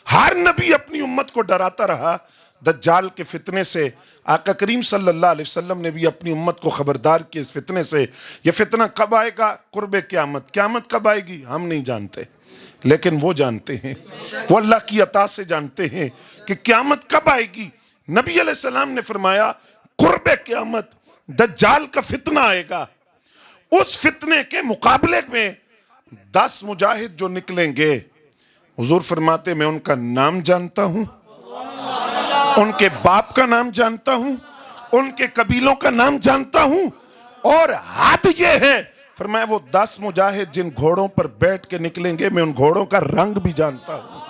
Speaker 1: ہر نبی اپنی امت کو ڈراتا رہا دجال کے فتنے سے، آقا کریم صلی اللہ علیہ وسلم نے بھی اپنی امت کو خبردار کیا اس فتنے سے۔ یہ فتنہ کب آئے گا؟ قرب قیامت۔ قیامت کب آئے گی ہم نہیں جانتے، لیکن وہ جانتے ہیں، وہ اللہ کی عطا سے جانتے ہیں کہ قیامت کب آئے گی۔ نبی علیہ السلام نے فرمایا قرب قیامت دجال کا فتنہ آئے گا، اس فتنے کے مقابلے میں 10 مجاہد جو نکلیں گے، حضور فرماتے میں ان کا نام جانتا ہوں، ان کے باپ کا نام جانتا ہوں، ان کے قبیلوں کا نام جانتا ہوں، اور حد یہ ہے فرمایا وہ 10 مجاہد جن گھوڑوں پر بیٹھ کے نکلیں گے میں ان گھوڑوں کا رنگ بھی جانتا ہوں،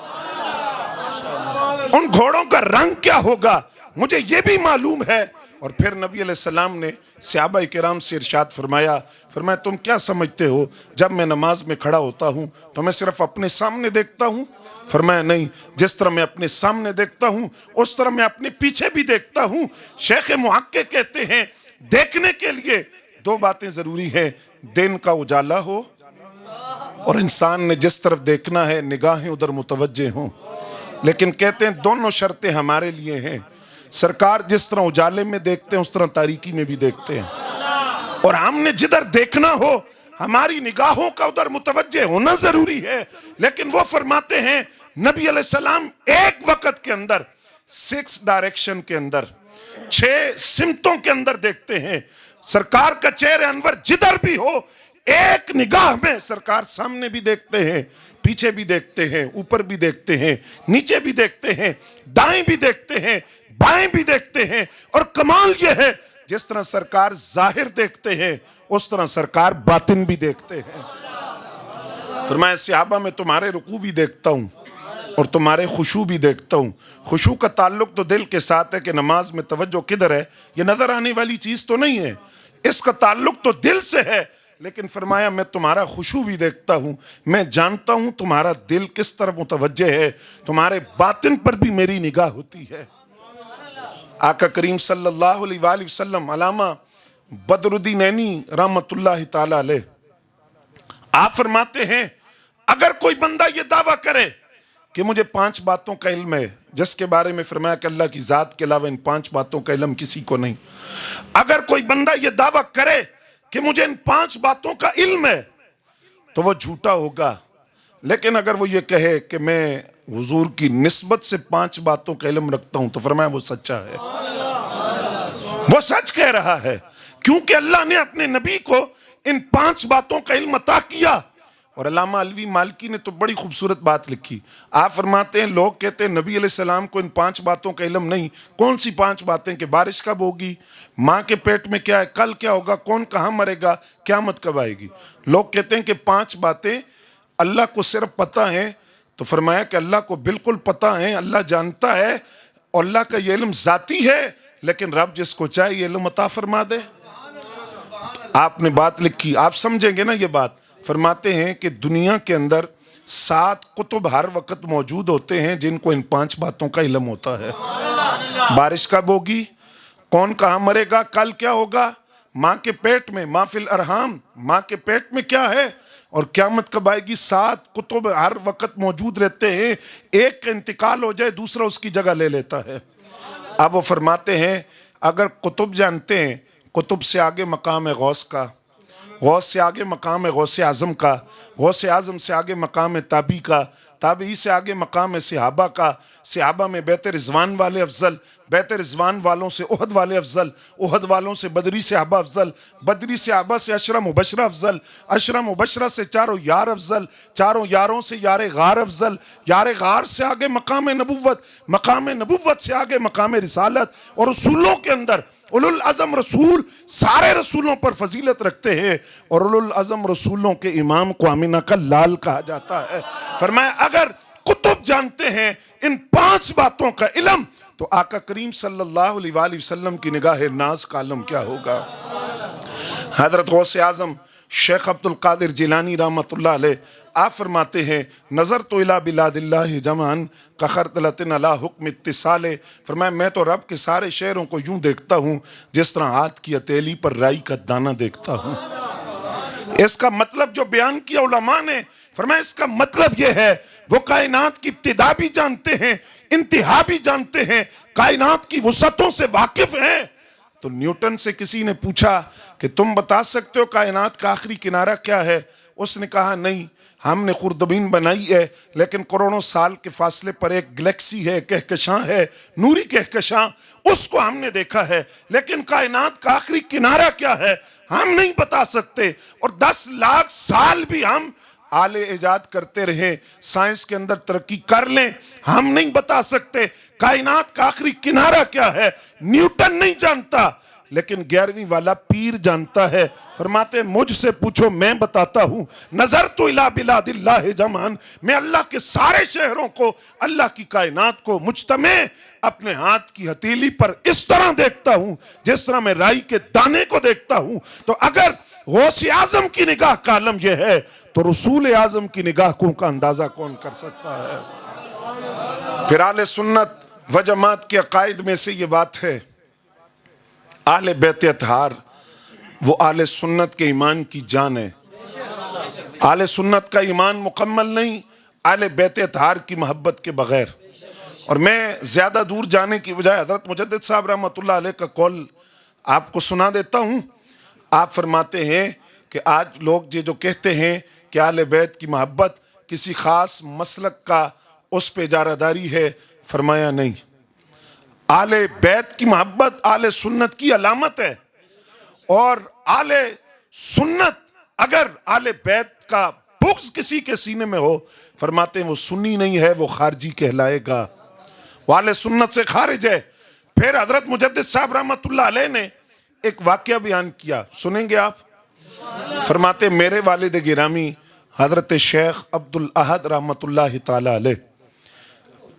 Speaker 1: ان گھوڑوں کا رنگ کیا ہوگا مجھے یہ بھی معلوم ہے۔ اور پھر نبی علیہ السلام نے صحابہ کرام سے ارشاد فرمایا تم کیا سمجھتے ہو جب میں نماز میں کھڑا ہوتا ہوں تو میں صرف اپنے سامنے دیکھتا ہوں؟ فرمایا نہیں، جس طرح میں اپنے سامنے دیکھتا ہوں اس طرح میں اپنے پیچھے بھی دیکھتا ہوں۔ شیخ محقق کہتے ہیں دیکھنے کے لیے 2 باتیں ضروری ہیں، دن کا اجالا ہو اور انسان نے جس طرف دیکھنا ہے نگاہیں ادھر متوجہ ہوں، لیکن کہتے ہیں دونوں شرطیں ہمارے لیے ہیں، سرکار جس طرح اجالے میں دیکھتے ہیں اس طرح تاریکی میں بھی دیکھتے ہیں، اور ہم نے جدھر دیکھنا ہو ہماری نگاہوں کا ادھر متوجہ ہونا ضروری ہے۔ لیکن وہ فرماتے ہیں نبی علیہ السلام ایک وقت کے اندر 6 ڈائریکشن کے اندر 6 سمتوں کے اندر دیکھتے ہیں، سرکار کا چہرہ انور جدھر بھی ہو ایک نگاہ میں سرکار سامنے بھی دیکھتے ہیں، پیچھے بھی دیکھتے ہیں، اوپر بھی دیکھتے ہیں، نیچے بھی دیکھتے ہیں، دائیں بھی دیکھتے ہیں، بائیں بھی دیکھتے ہیں، اور کمال یہ ہے جس طرح سرکار ظاہر دیکھتے ہیں اس طرح سرکار باطن بھی دیکھتے ہیں۔ فرمایا صحابہ میں تمہارے رکوع بھی دیکھتا ہوں اور تمہارے خشوع بھی دیکھتا ہوں۔ خشوع کا تعلق تو دل کے ساتھ ہے کہ نماز میں توجہ کدھر ہے، یہ نظر آنے والی چیز تو نہیں ہے، اس کا تعلق تو دل سے ہے۔ لیکن فرمایا میں تمہارا خشوع بھی دیکھتا ہوں، میں جانتا ہوں تمہارا دل کس طرح متوجہ ہے، تمہارے باطن پر بھی میری نگاہ ہوتی ہے۔ آقا کریم صلی اللہ علیہ وآلہ وسلم علامہ بدر الدین عینی رحمت اللہ تعالی علیہ آپ فرماتے ہیں اگر کوئی بندہ یہ دعویٰ کرے کہ مجھے 5 باتوں کا علم ہے، جس کے بارے میں فرمایا کہ اللہ کی ذات کے علاوہ ان 5 باتوں کا علم کسی کو نہیں، اگر کوئی بندہ یہ دعویٰ کرے کہ مجھے ان 5 باتوں کا علم ہے تو وہ جھوٹا ہوگا، لیکن اگر وہ یہ کہے کہ میں حضور کی نسبت سے 5 باتوں کا علم رکھتا ہوں تو فرمایا وہ سچا ہے، وہ سچ کہہ رہا ہے، کیونکہ اللہ نے اپنے نبی کو ان 5 باتوں کا علم عطا کیا۔ اور علامہ علوی مالکی نے تو بڑی خوبصورت بات لکھی، آپ فرماتے ہیں لوگ کہتے ہیں نبی علیہ السلام کو ان 5 باتوں کا علم نہیں، کون سی 5 باتیں؟ کہ بارش کب ہوگی، ماں کے پیٹ میں کیا ہے، کل کیا ہوگا، کون کہاں مرے گا، قیامت کب آئے گی۔ لوگ کہتے ہیں کہ 5 باتیں اللہ کو صرف پتہ ہیں، تو فرمایا کہ اللہ کو بالکل پتہ ہیں، اللہ جانتا ہے، اور اللہ کا یہ علم ذاتی ہے، لیکن رب جس کو چاہے یہ علم عطا فرما دے۔ آپ نے بات لکھی، آپ سمجھیں گے نا یہ بات، فرماتے ہیں کہ دنیا کے اندر 7 قطب ہر وقت موجود ہوتے ہیں جن کو ان 5 باتوں کا علم ہوتا ہے۔ بارش کب ہوگی، کون کہاں مرے گا، کل کیا ہوگا، ماں کے پیٹ میں، ماں فی الارحام، ماں کے پیٹ میں کیا ہے، اور قیامت کب آئے گی۔ 7 قطب ہر وقت موجود رہتے ہیں، ایک کا انتقال ہو جائے دوسرا اس کی جگہ لے لیتا ہے۔ اب وہ فرماتے ہیں اگر قطب جانتے ہیں، قطب سے آگے مقام ہے غوث کا، غوث سے آگے مقام ہے غوث اعظم کا، غوث اعظم سے آگے مقام ہے تابعی کا، تابعی سے آگے مقام ہے صحابہ کا، صحابہ میں بیت رضوان والے افضل، بیت رضوان والوں سے احد والے افضل، احد والوں سے بدری صحابہ افضل، بدری صحابہ سے عشرہ مبشرہ افضل، عشرہ مبشرہ سے چاروں یار افضل، چاروں یاروں سے یار غار افضل، یار غار سے آگے مقام نبوت، مقام نبوت سے آگے مقام رسالت، اور رسولوں کے اندر اولو العزم رسول سارے رسولوں پر فضیلت رکھتے ہیں، اور اولو العزم رسولوں کے امام کو آمینہ کا لال کہا جاتا ہے۔ فرمایا اگر قطب جانتے ہیں ان 5 باتوں کا علم تو آقا کریم صلی اللہ علیہ وآلہ وسلم کی نگاہ ناز کا عالم کیا ہوگا۔ حضرت غوث اعظم شیخ عبد القادر جیلانی رحمت اللہ علیہ آپ فرماتے ہیں نظر تو الہ بلاد اللہ جمعاً کخردلۃ علی حکم اتصال، فرمایا میں تو رب کے سارے شہروں کو یوں دیکھتا ہوں جس طرح ہاتھ کی ہتھیلی پر رائی کا دانہ دیکھتا ہوں۔ اس کا مطلب جو بیان کیا علماء نے، فرمایا اس کا مطلب یہ ہے وہ کائنات کی ابتدا بھی جانتے ہیں، انتہا بھی جانتے ہیں، کائنات کی وسعتوں سے واقف ہیں۔ تو نیوٹن سے کسی نے پوچھا کہ تم بتا سکتے ہو کائنات کا آخری کنارہ کیا ہے؟ اس نے کہا نہیں، ہم نے خوردبین بنائی ہے لیکن کروڑوں سال کے فاصلے پر ایک گلیکسی ہے، کہکشاں ہے، نوری کہکشاں، اس کو ہم نے دیکھا ہے، لیکن کائنات کا آخری کنارہ کیا ہے ہم نہیں بتا سکتے۔ اور 10 لاکھ سال بھی ہم آلے ایجاد کرتے رہے، سائنس کے اندر ترقی کر لیں، ہم نہیں بتا سکتے کائنات کا آخری کنارہ کیا ہے۔ نیوٹن نہیں جانتا لیکن 11ویں والا پیر جانتا ہے، فرماتے ہیں مجھ سے پوچھو میں بتاتا ہوں۔ نظر تو الہ بلاد اللہ جمعاً، میں اللہ کے سارے شہروں کو، اللہ کی کائنات کو مجتمع اپنے ہاتھ کی ہتھیلی پر اس طرح دیکھتا ہوں جس طرح میں رائی کے دانے کو دیکھتا ہوں۔ تو اگر غوث اعظم کی نگاہ کا عالم یہ ہے تو رسول اعظم کی نگاہ کا اندازہ کون کر سکتا ہے۔ پھر اہل سنت و جماعت کے عقائد میں سے یہ بات ہے، اہل بیت اطہار وہ اہل سنت کے ایمان کی جان ہے۔ اہل سنت کا ایمان مکمل نہیں اہل بیت اطہار کی محبت کے بغیر۔ اور میں زیادہ دور جانے کی بجائے حضرت مجدد صاحب رحمۃ اللہ علیہ کا قول آپ کو سنا دیتا ہوں۔ آپ فرماتے ہیں کہ آج لوگ یہ جو کہتے ہیں کہ اہل بیت کی محبت کسی خاص مسلک کا اس پہ اجارہ داری ہے، فرمایا نہیں، اہل بیت کی محبت اہل سنت کی علامت ہے، اور اہل سنت اگر اہل بیت کا بغض کسی کے سینے میں ہو، فرماتے ہیں وہ سنی نہیں ہے، وہ خارجی کہلائے گا، وہ اہل سنت سے خارج ہے۔ پھر حضرت مجدد صاحب رحمۃ اللہ علیہ نے ایک واقعہ بیان کیا، سنیں گے آپ؟ فرماتے میرے والد گرامی حضرت شیخ عبد الاحد رحمۃ اللہ تعالی علیہ،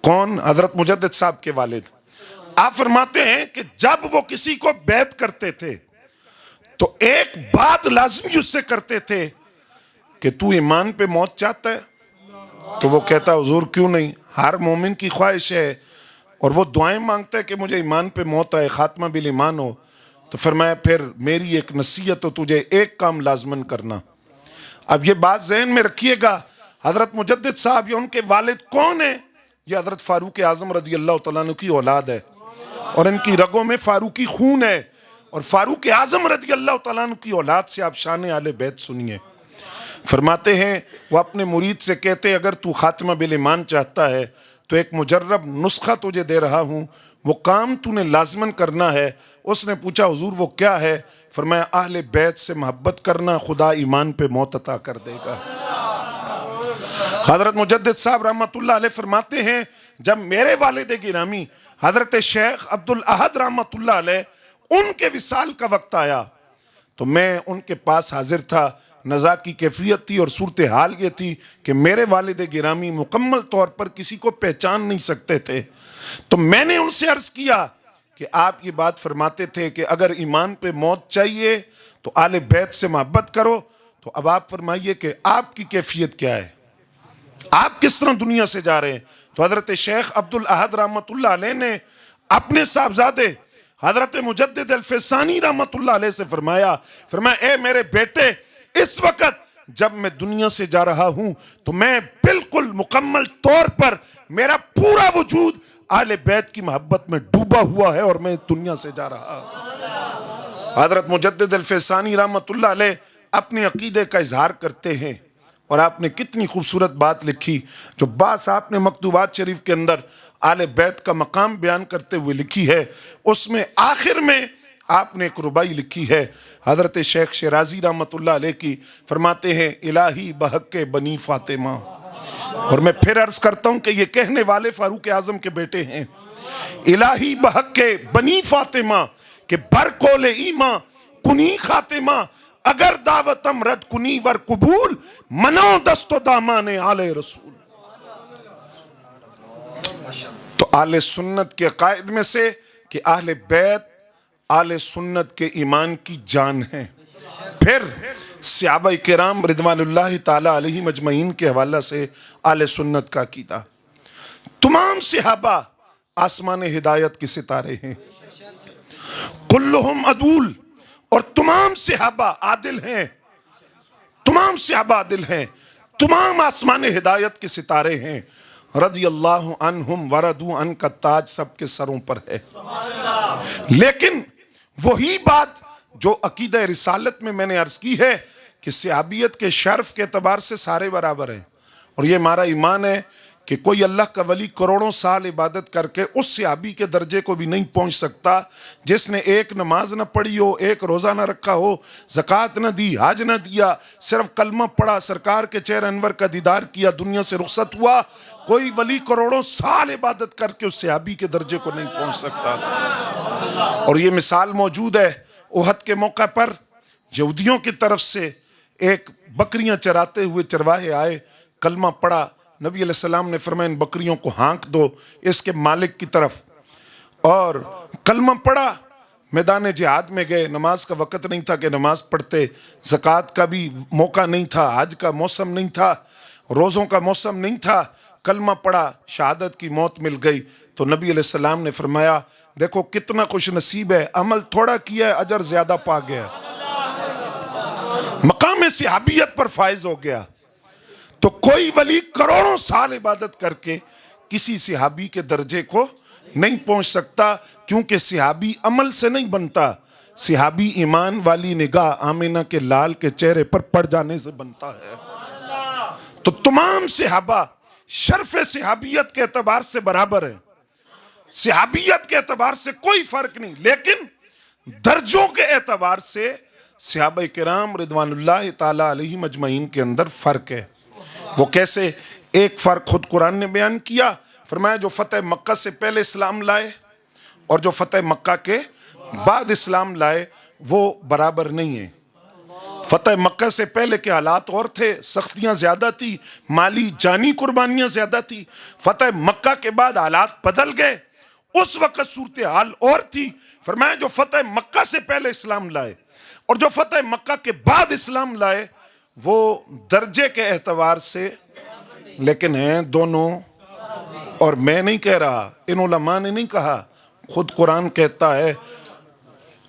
Speaker 1: کون؟ حضرت مجدد صاحب کے والد۔ آپ فرماتے ہیں کہ جب وہ کسی کو بیعت کرتے تھے تو ایک بات لازمی اس سے کرتے تھے کہ تو ایمان پہ موت چاہتا ہے؟ تو وہ کہتا حضور کیوں نہیں، ہر مومن کی خواہش ہے، اور وہ دعائیں مانگتا ہے کہ مجھے ایمان پہ موت آئے، خاتمہ بالایمان ہو۔ تو فرمایا پھر میری ایک نصیحت ہو، تجھے ایک کام لازمن کرنا۔ اب یہ بات ذہن میں رکھیے گا، حضرت مجدد صاحب یا ان کے والد کون ہیں؟ یہ حضرت فاروق اعظم رضی اللہ تعالیٰ عنہ کی اولاد ہے، اور ان کی رگوں میں فاروقی خون ہے، اور فاروق اعظم رضی اللہ تعالیٰ عنہ کی اولاد سے آپ شان اہل بیت سنیے۔ فرماتے ہیں وہ اپنے مرید سے کہتے اگر تو خاتمہ بالایمان چاہتا ہے تو ایک مجرب نسخہ تجھے دے رہا ہوں، وہ کام تو نے لازمن کرنا ہے۔ اس نے پوچھا حضور وہ کیا ہے؟ فرمایا اہل بیت سے محبت کرنا، خدا ایمان پہ موت عطا کر دے گا۔ حضرت مجدد صاحب رحمۃ اللہ علیہ فرماتے ہیں جب میرے والد گرامی حضرت شیخ عبد الاحد رحمۃ اللہ علیہ ان کے وصال کا وقت آیا تو میں ان کے پاس حاضر تھا۔ نزا کی کیفیت تھی اور صورتحال یہ تھی کہ میرے والد گرامی مکمل طور پر کسی کو پہچان نہیں سکتے تھے، تو میں نے ان سے عرض کیا کہ آپ یہ بات فرماتے تھے کہ اگر ایمان پہ موت چاہیے تو آل بیت سے محبت کرو، تو اب آپ فرمائیے کہ آپ کی کیفیت کیا ہے، آپ کس طرح دنیا سے جا رہے ہیں؟ تو حضرت شیخ عبد الاحد رحمۃ اللہ علیہ نے اپنے صاحبزادے حضرت مجدد الفسانی رحمۃ اللہ علیہ سے فرمایا اے میرے بیٹے، اس وقت جب میں دنیا سے جا رہا ہوں تو میں بالکل مکمل طور پر میرا پورا وجود اہل بیت کی محبت میں ڈوبا ہوا ہے اور میں دنیا سے جا رہا ہوں۔ حضرت مجدد الفسانی رحمۃ اللہ علیہ اپنے عقیدے کا اظہار کرتے ہیں، اور آپ نے کتنی خوبصورت بات لکھی جو بعض آپ نے مکتوبات شریف کے اندر اہل بیت کا مقام بیان کرتے ہوئے لکھی ہے۔ اس میں آخر میں آپ نے ایک ربائی لکھی ہے حضرت شیخ شیرازی رحمۃ اللہ علیہ کی، فرماتے ہیں الہی بحق بنی فاطمہ، اور میں پھر عرض کرتا ہوں کہ یہ کہنے والے فاروق اعظم کے بیٹے ہیں، الہی بحق بنی فاطمہ کہ بر کول ایماں کنی خاتمہ، اگر دعوتم رد کنی ور قبول، منو دست و دامان آل رسول۔ تو آل سنت کے قائد میں سے کہ اہل بیت آل سنت کے ایمان کی جان ہے۔ پھر صحابہ کرام رضوان اللہ تعالی علیہ مجمعین کے حوالہ سے آل سنت کا عقیدہ، تمام صحابہ آسمان ہدایت کے ستارے ہیں، کلہم عدول، اور تمام صحابہ عادل ہیں، تمام صحابہ عادل ہیں، تمام آسمان ہدایت کے ستارے ہیں، رضی اللہ عنہم وردو عنہ کا تاج سب کے سروں پر ہے۔ لیکن وہی بات جو عقیدہ رسالت میں نے عرض کی ہے کہ صحابیت کے شرف کے اعتبار سے سارے برابر ہیں، اور یہ ہمارا ایمان ہے کہ کوئی اللہ کا ولی کروڑوں سال عبادت کر کے اس صحابی کے درجے کو بھی نہیں پہنچ سکتا جس نے ایک نماز نہ پڑھی ہو، ایک روزہ نہ رکھا ہو، زکوٰۃ نہ دی، حج نہ دیا، صرف کلمہ پڑھا، سرکار کے چہرہ انور کا دیدار کیا، دنیا سے رخصت ہوا۔ کوئی ولی کروڑوں سال عبادت کر کے اس صحابی کے درجے کو نہیں پہنچ سکتا۔ اور یہ مثال موجود ہے احد کے موقع پر یہودیوں کی طرف سے ایک بکریاں چراتے ہوئے چرواہے آئے، کلمہ پڑھا، نبی علیہ السلام نے فرمایا ان بکریوں کو ہانک دو اس کے مالک کی طرف، اور کلمہ پڑھا، میدان جہاد میں گئے، نماز کا وقت نہیں تھا کہ نماز پڑھتے، زکوٰۃ کا بھی موقع نہیں تھا، حج کا موسم نہیں تھا، روزوں کا موسم نہیں تھا، کلمہ پڑھا، شہادت کی موت مل گئی۔ تو نبی علیہ السلام نے فرمایا دیکھو کتنا خوش نصیب ہے، عمل تھوڑا کیا ہے اجر زیادہ پا گیا، مقام صحابیت پر فائز ہو گیا۔ تو کوئی ولی کروڑوں سال عبادت کر کے کسی صحابی کے درجے کو نہیں پہنچ سکتا، کیونکہ صحابی عمل سے نہیں بنتا، صحابی ایمان والی نگاہ آمینہ کے لال کے چہرے پر پڑ جانے سے بنتا ہے۔ تو تمام صحابہ شرف صحابیت کے اعتبار سے برابر ہیں، صحابیت کے اعتبار سے کوئی فرق نہیں، لیکن درجوں کے اعتبار سے صحابہ کرام رضوان اللہ تعالی علیہ مجمعین کے اندر فرق ہے۔ وہ کیسے؟ ایک فرق خود قرآن نے بیان کیا، فرمایا جو فتح مکہ سے پہلے اسلام لائے اور جو فتح مکہ کے بعد اسلام لائے وہ برابر نہیں ہیں۔ فتح مکہ سے پہلے کے حالات اور تھے، سختیاں زیادہ تھی، مالی جانی قربانیاں زیادہ تھی۔ فتح مکہ کے بعد حالات بدل گئے، اس وقت صورتحال اور تھی۔ فرمایا جو فتح مکہ سے پہلے اسلام لائے اور جو فتح مکہ کے بعد اسلام لائے وہ درجے کے اعتبار سے لیکن ہیں دونوں، اور میں نہیں کہہ رہا، ان علماء نے نہیں کہا، خود قرآن کہتا ہے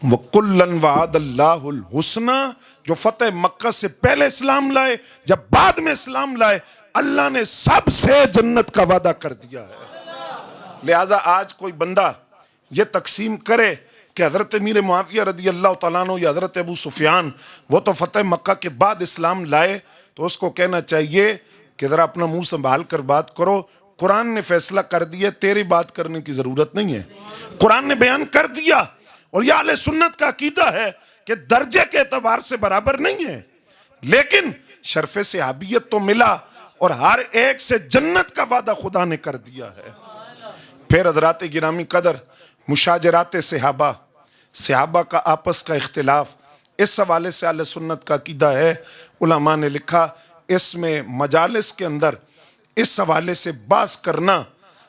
Speaker 1: وَكُلًّا وَعَدَ اللَّهُ الْحُسْنَى، جو فتح مکہ سے پہلے اسلام لائے جب بعد میں اسلام لائے اللہ نے سب سے جنت کا وعدہ کر دیا ہے۔ لہٰذا آج کوئی بندہ یہ تقسیم کرے کہ حضرت امیر معاویہ رضی اللہ تعالیٰ عنہ یا حضرت ابو سفیان وہ تو فتح مکہ کے بعد اسلام لائے، تو اس کو کہنا چاہیے کہ ذرا اپنا منہ سنبھال کر بات کرو، قرآن نے فیصلہ کر دیا، تیری بات کرنے کی ضرورت نہیں ہے، قرآن نے بیان کر دیا۔ اور یہ اہل سنت کا عقیدہ ہے کہ درجے کے اعتبار سے برابر نہیں ہے، لیکن شرف صحابیت تو ملا اور ہر ایک سے جنت کا وعدہ خدا نے کر دیا ہے۔ پھر حضرات گرامی قدر، مشاجرات صحابہ کا آپس کا اختلاف، اس حوالے سے اہل سنت کا عقیدہ ہے، علماء نے لکھا اس میں مجالس کے اندر اس حوالے سے بحث کرنا،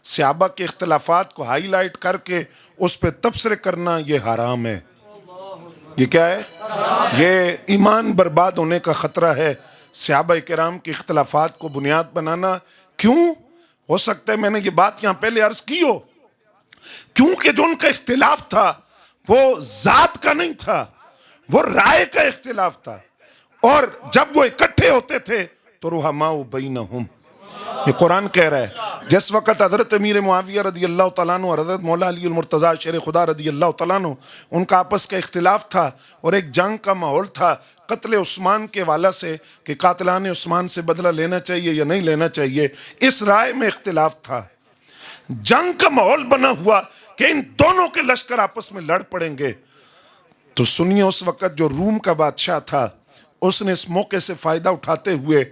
Speaker 1: صحابہ کے اختلافات کو ہائی لائٹ کر کے اس پہ تبصرے کرنا، یہ حرام ہے۔ یہ کیا ہے؟ یہ ایمان برباد ہونے کا خطرہ ہے، صحابہ کرام کے اختلافات کو بنیاد بنانا۔ کیوں؟ ہو سکتا ہے میں نے یہ بات یہاں پہلے عرض کی ہو، کیونکہ جو ان کا اختلاف تھا وہ ذات کا نہیں تھا، وہ رائے کا اختلاف تھا، اور جب وہ اکٹھے ہوتے تھے تو رحماء بینہم، یہ قرآن کہہ رہا ہے۔ جس وقت حضرت امیر معاویہ رضی اللہ تعالیٰ عنہ اور حضرت مولا علی المرتضیٰ شیر خدا رضی اللہ تعالیٰ عنہ ان کا آپس کا اختلاف تھا اور ایک جنگ کا ماحول تھا قتل عثمان کے حوالے سے کہ قاتلان عثمان سے بدلہ لینا چاہیے یا نہیں لینا چاہیے، اس رائے میں اختلاف تھا۔ جنگ کا ماحول بنا ہوا کہ ان دونوں کے لشکر آپس میں لڑ پڑیں گے، تو سنیے اس وقت جو روم کا بادشاہ تھا اس نے اس موقع سے فائدہ اٹھاتے ہوئے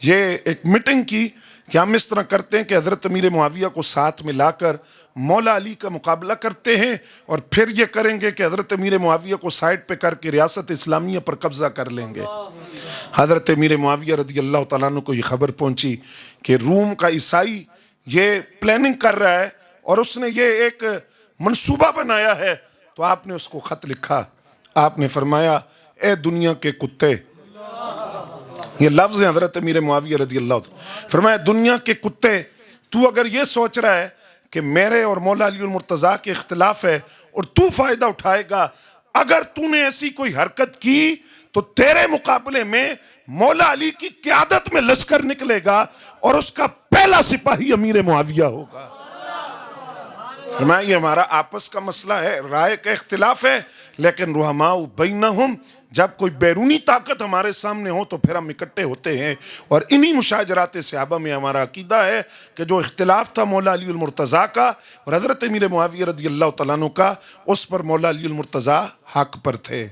Speaker 1: یہ ایک میٹنگ کی کہ ہم اس طرح کرتے ہیں کہ حضرت امیر معاویہ کو ساتھ میں لا کر مولا علی کا مقابلہ کرتے ہیں، اور پھر یہ کریں گے کہ حضرت امیر معاویہ کو سائڈ پہ کر کے ریاست اسلامیہ پر قبضہ کر لیں گے۔ حضرت امیر معاویہ رضی اللہ تعالیٰ عنہ کو یہ خبر پہنچی کہ روم کا عیسائی یہ پلاننگ کر رہا ہے اور اس نے یہ ایک منصوبہ بنایا ہے، تو آپ نے اس کو خط لکھا، آپ نے فرمایا اے دنیا کے کتے، یہ لفظ ہے حضرت امیر معاویہ رضی اللہ عنہ، فرمایا دنیا کے کتے، تو اگر یہ سوچ رہا ہے کہ میرے اور مولا علی المرتضیٰ کے اختلاف ہے اور تو فائدہ اٹھائے گا، اگر تو نے ایسی کوئی حرکت کی تو تیرے مقابلے میں مولا علی کی قیادت میں لشکر نکلے گا اور اس کا پہلا سپاہی امیر معاویہ ہوگا۔ فرمایا یہ ہمارا آپس کا مسئلہ ہے، رائے کا اختلاف ہے، لیکن رحماء بینہم، جب کوئی بیرونی طاقت ہمارے سامنے ہو تو پھر ہم اکٹھے ہوتے ہیں، اور انہی مشاجرات صحابہ میں ہمارا عقیدہ ہے کہ جو اختلاف تھا مولا علی المرتضیٰ کا اور حضرت امیر معاویہ رضی اللہ تعالیٰ عنہ کا، اس پر مولا علی المرتضیٰ حق پر تھے،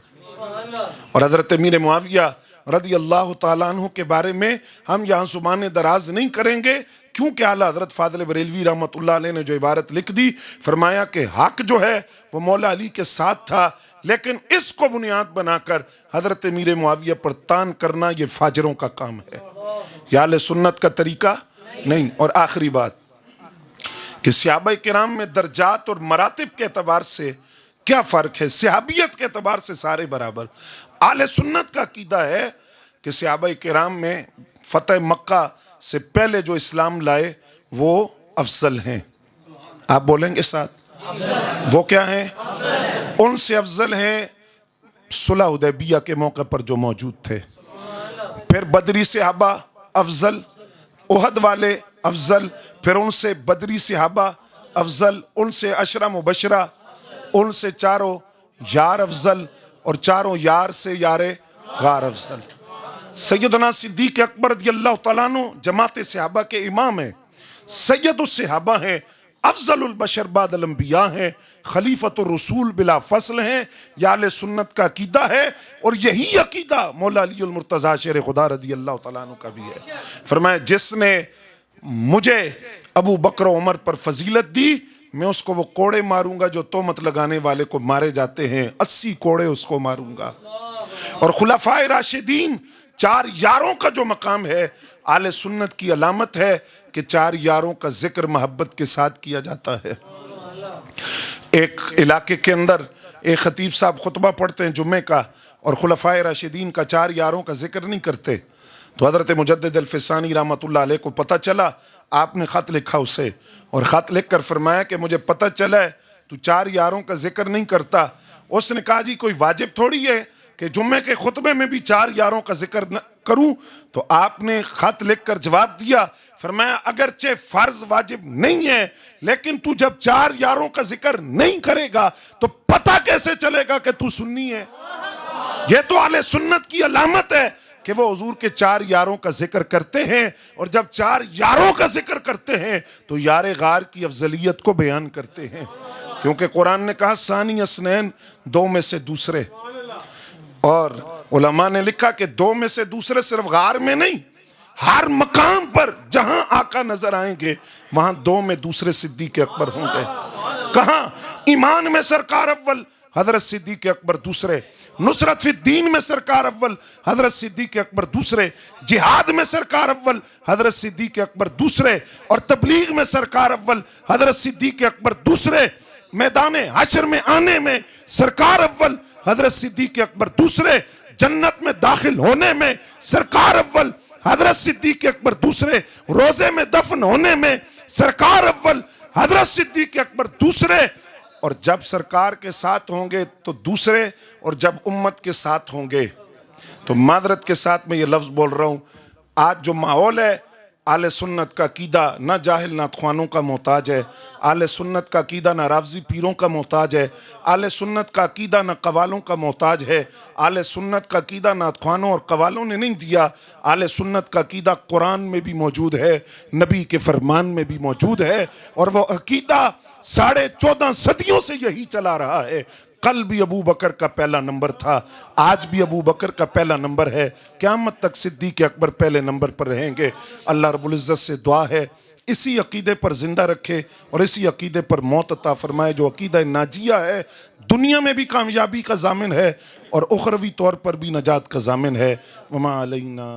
Speaker 1: اور حضرت امیر معاویہ رضی اللہ تعالیٰ عنہ کے بارے میں ہم یہاں زبان دراز نہیں کریں گے، کیونکہ اعلیٰ حضرت فاضل بریلوی رحمت اللہ علیہ نے جو عبارت لکھ دی، فرمایا کہ حق جو ہے وہ مولا علی کے ساتھ تھا، لیکن اس کو بنیاد بنا کر حضرت امیر معاویہ پر تان کرنا یہ فاجروں کا کام ہے، یہ اہل سنت کا طریقہ نہیں۔ اور آخری بات کہ صحابہ کرام میں درجات اور مراتب کے اعتبار سے کیا فرق ہے؟ صحابیت کے اعتبار سے سارے برابر۔ اہل سنت کا عقیدہ ہے کہ صحابہ کرام میں فتح مکہ سے پہلے جو اسلام لائے وہ افضل ہیں، آپ بولیں گے ساتھ، وہ کیا ہیں؟ ان سے افضل ہیں صلح حدیبیہ کے موقع پر جو موجود تھے، پھر بدری صحابہ افضل، احد والے افضل، پھر ان سے بدری صحابہ افضل، ان سے عشرہ مبشرہ، ان سے چاروں یار افضل، اور چاروں یار سے یار غار افضل۔ سیدنا صدیق اکبر رضی اللہ تعالیٰ عنہ جماعت صحابہ کے امام ہیں، سید الصحابہ ہیں، افضل البشر بعد الانبیاء ہیں، خلیفۃ الرسول بلا فصل ہیں، یہ اہل سنت کا عقیدہ ہے، اور یہی عقیدہ مولا علی المرتضیٰ شیر خدا رضی اللہ تعالیٰ عنہ کا بھی ہے۔ فرمایا جس نے مجھے ابو بکر و عمر پر فضیلت دی میں اس کو وہ کوڑے ماروں گا جو تہمت لگانے والے کو مارے جاتے ہیں، 80 کوڑے اس کو ماروں گا۔ اور خلفائے راشدین 4 یاروں کا جو مقام ہے، اہل سنت کی علامت ہے کہ 4 یاروں کا ذکر محبت کے ساتھ کیا جاتا ہے۔ ایک علاقے کے اندر ایک خطیب صاحب خطبہ پڑھتے ہیں جمعے کا، اور خلفائے راشدین کا 4 یاروں کا ذکر نہیں کرتے، تو حضرت مجدد الفسانی رحمۃ اللہ علیہ کو پتہ چلا، آپ نے خط لکھا اسے، اور خط لکھ کر فرمایا کہ مجھے پتہ چلا ہے تو 4 یاروں کا ذکر نہیں کرتا۔ اس نے کہا جی کوئی واجب تھوڑی ہے کہ جمعے کے خطبے میں بھی 4 یاروں کا ذکر کروں؟ تو آپ نے خط لکھ کر جواب دیا، فرمایا اگرچہ فرض واجب نہیں ہے، لیکن تو جب 4 یاروں کا ذکر نہیں کرے گا تو پتہ کیسے چلے گا کہ تو سنی ہے؟ یہ تو اہل سنت کی علامت ہے کہ وہ حضور کے 4 یاروں کا ذکر کرتے ہیں، اور جب 4 یاروں کا ذکر کرتے ہیں تو یار غار کی افضلیت کو بیان کرتے ہیں، کیونکہ قرآن نے کہا ثانی اثنین، 2 میں سے دوسرے، اور علماء نے لکھا کہ 2 میں سے دوسرے صرف غار میں نہیں، ہر مقام پر جہاں آقا نظر آئیں گے وہاں 2 میں دوسرے صدیق اکبر ہوں گے۔ کہاں؟ ایمان میں سرکار اول حضرت صدیق اکبر دوسرے، نصرت فی الدین میں سرکار اول حضرت صدیق اکبر دوسرے، جہاد میں سرکار اول حضرت صدیق اکبر دوسرے، اور تبلیغ میں سرکار اول حضرت صدیق اکبر دوسرے، میدان حشر میں آنے میں سرکار اول حضرت صدیق اکبر دوسرے، جنت میں داخل ہونے میں سرکار اول حضرت صدیق اکبر دوسرے، روزے میں دفن ہونے میں سرکار اول حضرت صدیق اکبر دوسرے، اور جب سرکار کے ساتھ ہوں گے تو دوسرے، اور جب امت کے ساتھ ہوں گے تو معذرت کے ساتھ میں یہ لفظ بول رہا ہوں، آج جو ماحول ہے اہل سنت کا عقیدہ نہ جاہل نعت خوانوں کا محتاج ہے، اہل سنت کا عقیدہ نہ رافضی پیروں کا محتاج ہے، اہل سنت کا عقیدہ نہ قوالوں کا محتاج ہے، اہل سنت کا عقیدہ نعت خوانوں اور قوالوں نے نہیں دیا، اہل سنت کا عقیدہ قرآن میں بھی موجود ہے، نبی کے فرمان میں بھی موجود ہے، اور وہ عقیدہ 14.5 صدیوں سے یہی چلا رہا ہے۔ کل بھی ابو بکر کا پہلا نمبر تھا، آج بھی ابو بکر کا پہلا نمبر ہے، قیامت تک صدیق اکبر پہلے نمبر پر رہیں گے۔ اللہ رب العزت سے دعا ہے اسی عقیدے پر زندہ رکھے اور اسی عقیدے پر موت عطا فرمائے جو عقیدہ ناجیہ ہے، دنیا میں بھی کامیابی کا ضامن ہے اور اخروی طور پر بھی نجات کا ضامن ہے۔ وما علینا